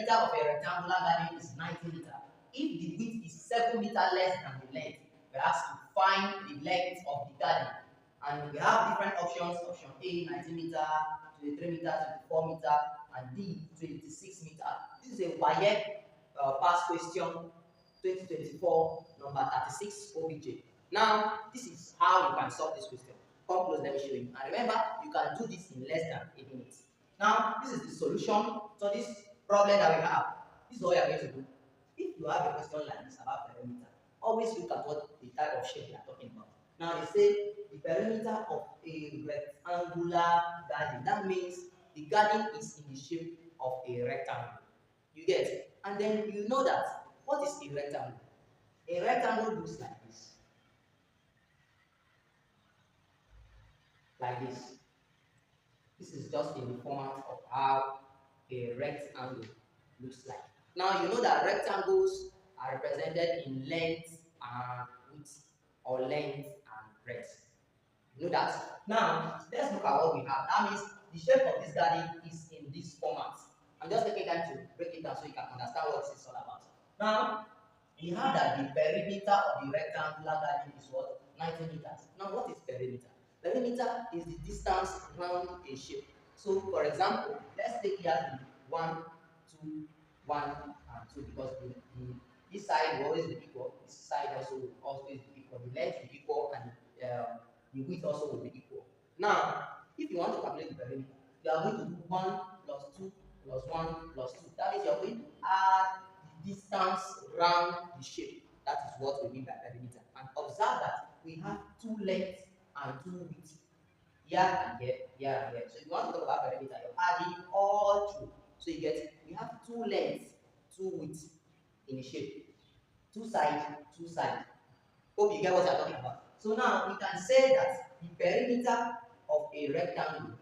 perimeter of a rectangular garden is 90 meters. If the width is 7 meters less than the length, we have to find the length of the garden. And we have different options. Option A, 19 meters, 23 meters, 24 meters, and D, 26 meters. This is a WAEC past question 2024, number 36 OBJ. Now, this is how you can solve this question. Come close, let me show you. And remember, you can do this in less than a minute. Now, this is the solution to this problem that we have. This is what you are going to do. If you have a question like this about perimeter, always look at what the type of shape we are talking about. Now, they say the perimeter of a rectangular garden. That means the garden is in the shape of a rectangle. You get it? And then you know that what is a rectangle? A rectangle looks like this. Like this. This is just in the format of how a rectangle looks like. Now you know that rectangles are represented in length and width, or length and breadth. You know that? Now let's look at what we have. That means the shape of this garden is in this format. I'm just taking time to break it down so you can understand what this is all about. Now we have that the perimeter of the rectangular garden is what? 90 meters. Now what is perimeter? Perimeter is the distance around a shape. So for example, let's take here the 1, 2, 1, and 2, because this side will always be equal, this side also will always be equal, the length will be equal, and the width also will be equal. Now, if you want to calculate the perimeter, you are going to do 1 plus 2 plus 1 plus 2. That means you are going to add the distance around the shape. That is what we mean by perimeter. And observe that we have 2 lengths and 2 widths. Here and here, here and here. So if you want to talk about perimeter, you're adding all through. So you get, we have 2 lengths, 2 widths in the shape. 2 sides, 2 sides. Hope you get what I'm talking about. So now we can say that the perimeter of a rectangle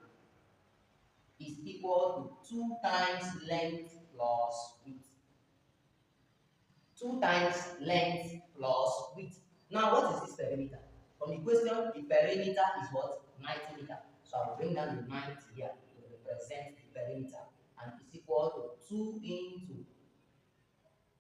is equal to 2 times length plus width. 2 times length plus width. Now what is this perimeter? From the question, the perimeter is what? 90 meters. So I will bring down the 90 here to represent the perimeter, and it's equal to 2 into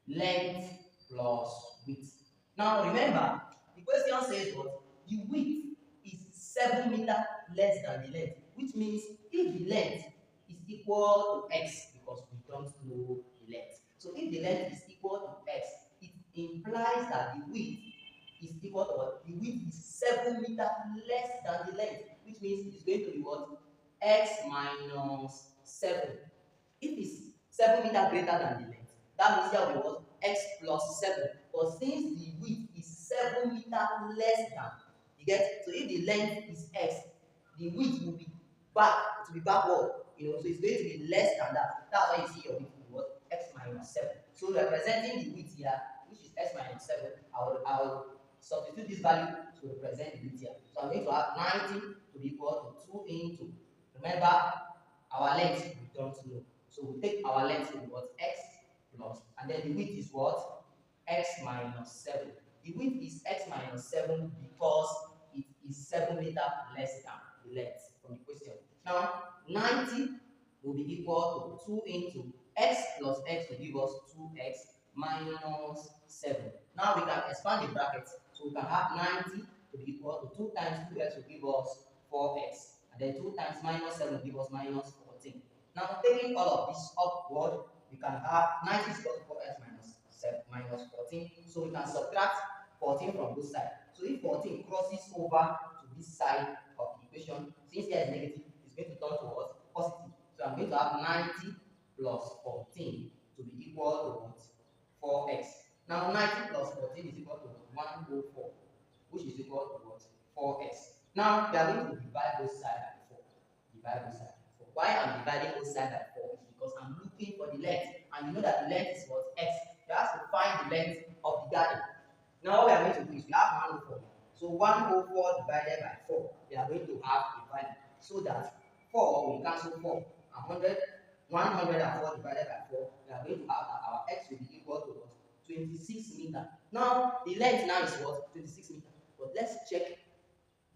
length plus width. Now remember, the question says what? The width is 7 meters less than the length, which means if the length is equal to x, because we don't know the length. So if the length is equal to x, it implies that the width is equal to what? The width is 7 meters less than the length, which means it's going to be what? X minus 7. If it's 7 meters greater than the length, that means there will be what? X plus 7. But since the width is 7 meters less than, you get? So if the length is x, the width will be backward. You know, so it's going to be less than that. That's why you see your width will be what? X minus 7. So representing the width here, which is x minus 7, I will substitute this value to represent the width here. So I'm going to have 90 to be equal to 2 into, remember, our length we don't know. So we take our length to be what? X plus, and then the width is what? X minus 7. The width is x minus 7 because it is 7 meters less than the length from the question. Now, 90 will be equal to 2 into x plus x will give us 2x minus 7. Now we can expand the brackets. So we can have 90 to be equal to 2 times 2x will give us 4x. And then 2 times minus 7 will give us minus 14. Now taking all of this upward, we can have 90 is equal to 4x minus 14. So we can subtract 14 from both sides. So if 14 crosses over to this side of the equation, since here is negative, it's going to turn to what? Positive. So I'm going to have 90 plus 14 to be equal to what? 4x. Now 90 plus 14 is equal to 104, which is equal to what? 4x. Now we are going to divide both sides by 4. Divide both sides by 4. Why I'm dividing both sides by 4 is because I'm looking for the length, and you know that the length is what? X. You have to find the length of the garden. Now what we are going to do is we have 104. So 104 divided by 4, we are going to have a value. So that 4 will cancel 4. 104 divided by 4, we are going to have that our x will be equal to what? 26 meters. Now the length now is what? 26 meters. But let's check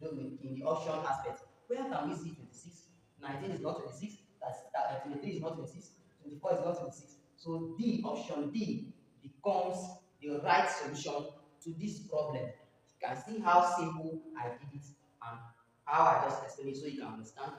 in the option aspect. Where can we see 26? 19 is not 26. 23 is not 26. 24 is not 26. So D, option D, becomes the right solution to this problem. You can see how simple I did it and how I just explained it so you can understand